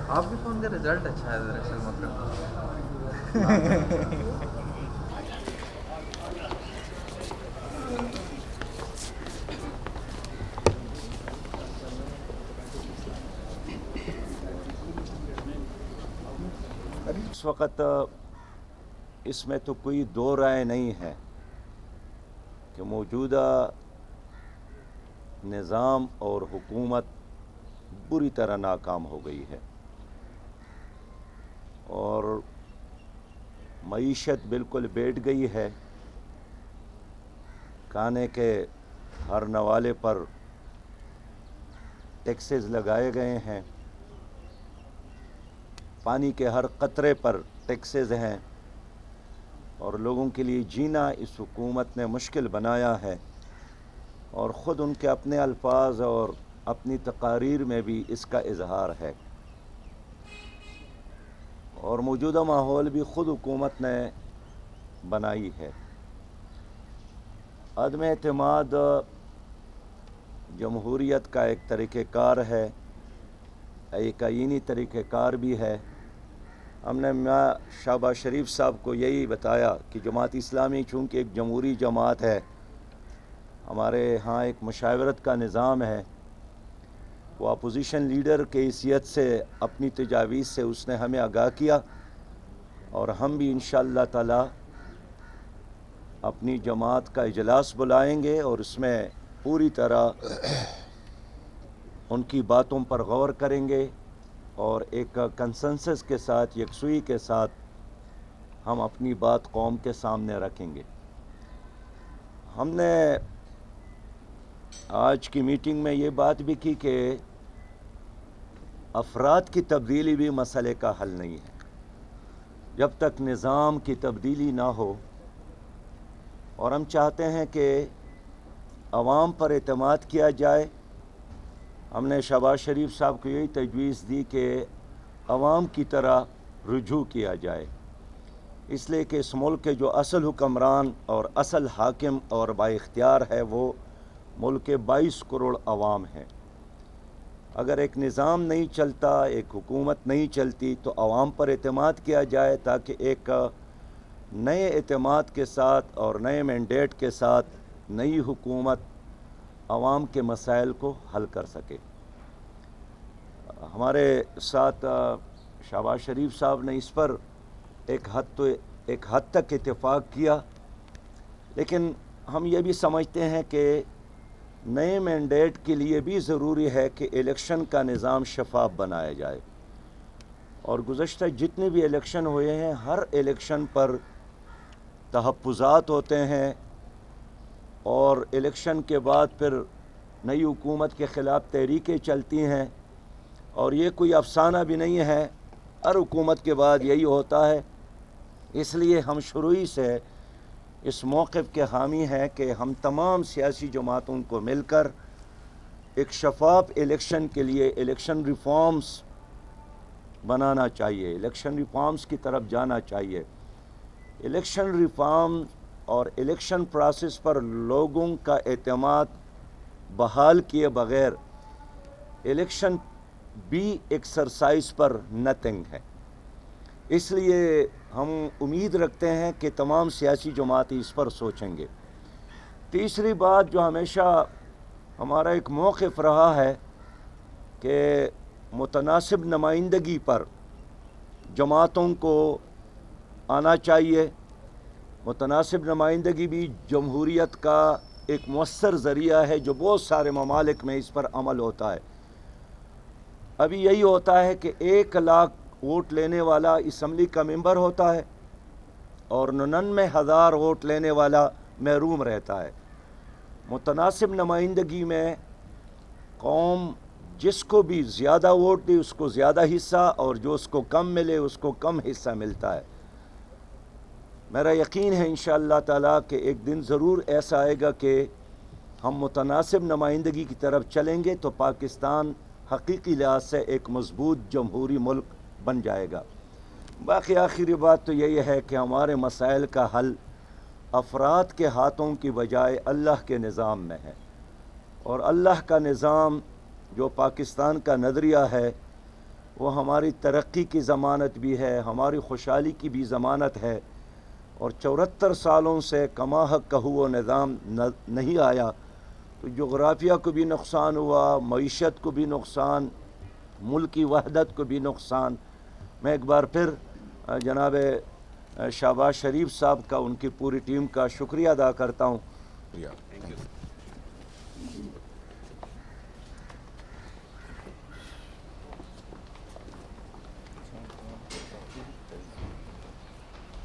آپ بھی فون کا رزلٹ اچھا ہے دراصل مکرم. اس وقت اس میں تو کوئی دو رائے نہیں ہے کہ موجودہ نظام اور حکومت بری طرح ناکام ہو گئی ہے اور معیشت بالکل بیٹھ گئی ہے. کھانے کے ہر نوالے پر ٹیکسز لگائے گئے ہیں, پانی کے ہر قطرے پر ٹیکسز ہیں, اور لوگوں کے لیے جینا اس حکومت نے مشکل بنایا ہے, اور خود ان کے اپنے الفاظ اور اپنی تقاریر میں بھی اس کا اظہار ہے. اور موجودہ ماحول بھی خود حکومت نے بنائی ہے. عدم اعتماد جمہوریت کا ایک طریقہ کار ہے, ایک آئینی طریقہ کار بھی ہے. ہم نے شہباز شریف صاحب کو یہی بتایا کہ جماعت اسلامی چونکہ ایک جمہوری جماعت ہے, ہمارے ہاں ایک مشاورت کا نظام ہے, وہ اپوزیشن لیڈر کی حیثیت سے اپنی تجاویز سے اس نے ہمیں آگاہ کیا, اور ہم بھی انشاءاللہ تعالی اپنی جماعت کا اجلاس بلائیں گے اور اس میں پوری طرح ان کی باتوں پر غور کریں گے, اور ایک کنسنسس کے ساتھ, یکسوئی کے ساتھ ہم اپنی بات قوم کے سامنے رکھیں گے. ہم نے آج کی میٹنگ میں یہ بات بھی کی کہ افراد کی تبدیلی بھی مسئلے کا حل نہیں ہے جب تک نظام کی تبدیلی نہ ہو, اور ہم چاہتے ہیں کہ عوام پر اعتماد کیا جائے. ہم نے شہباز شریف صاحب کو یہی تجویز دی کہ عوام کی طرح رجوع کیا جائے, اس لیے کہ اس ملک کے جو اصل حکمران اور اصل حاکم اور با اختیار ہے وہ ملک کے 22 کروڑ عوام ہیں. اگر ایک نظام نہیں چلتا, ایک حکومت نہیں چلتی, تو عوام پر اعتماد کیا جائے تاکہ ایک نئے اعتماد کے ساتھ اور نئے مینڈیٹ کے ساتھ نئی حکومت عوام کے مسائل کو حل کر سکے. ہمارے ساتھ شہباز شریف صاحب نے اس پر ایک حد تک اتفاق کیا, لیکن ہم یہ بھی سمجھتے ہیں کہ نئے مینڈیٹ کے لیے بھی ضروری ہے کہ الیکشن کا نظام شفاف بنایا جائے. اور گزشتہ جتنے بھی الیکشن ہوئے ہیں, ہر الیکشن پر تحفظات ہوتے ہیں, اور الیکشن کے بعد پھر نئی حکومت کے خلاف تحریکیں چلتی ہیں, اور یہ کوئی افسانہ بھی نہیں ہے, ہر حکومت کے بعد یہی ہوتا ہے. اس لیے ہم شروع سے اس موقف کے حامی ہیں کہ ہم تمام سیاسی جماعتوں کو مل کر ایک شفاف الیکشن کے لیے الیکشن ریفارمز بنانا چاہیے, الیکشن ریفارمز کی طرف جانا چاہیے. الیکشن ریفارم اور الیکشن پروسیس پر لوگوں کا اعتماد بحال کیے بغیر الیکشن بھی ایکسرسائز پر نتھنگ ہے. اس لیے ہم امید رکھتے ہیں کہ تمام سیاسی جماعتیں اس پر سوچیں گے. تیسری بات جو ہمیشہ ہمارا ایک موقف رہا ہے کہ متناسب نمائندگی پر جماعتوں کو آنا چاہیے. متناسب نمائندگی بھی جمہوریت کا ایک مؤثر ذریعہ ہے جو بہت سارے ممالک میں اس پر عمل ہوتا ہے. ابھی یہی ہوتا ہے کہ 1 لاکھ ووٹ لینے والا اسمبلی کا ممبر ہوتا ہے اور 99,000 ووٹ لینے والا محروم رہتا ہے. متناسب نمائندگی میں قوم جس کو بھی زیادہ ووٹ دے اس کو زیادہ حصہ, اور جو اس کو کم ملے اس کو کم حصہ ملتا ہے. میرا یقین ہے انشاءاللہ تعالیٰ کہ ایک دن ضرور ایسا آئے گا کہ ہم متناسب نمائندگی کی طرف چلیں گے تو پاکستان حقیقی لحاظ سے ایک مضبوط جمہوری ملک بن جائے گا. باقی آخری بات تو یہی ہے کہ ہمارے مسائل کا حل افراد کے ہاتھوں کی بجائے اللہ کے نظام میں ہے, اور اللہ کا نظام جو پاکستان کا نظریہ ہے وہ ہماری ترقی کی ضمانت بھی ہے، ہماری خوشحالی کی بھی ضمانت ہے، اور 74 سالوں سے کما حق کا وہ نظام نہیں آیا تو جغرافیہ کو بھی نقصان ہوا، معیشت کو بھی نقصان، ملک کی وحدت کو بھی نقصان۔ میں ایک بار پھر جناب شہباز شریف صاحب کا، ان کی پوری ٹیم کا شکریہ ادا کرتا ہوں۔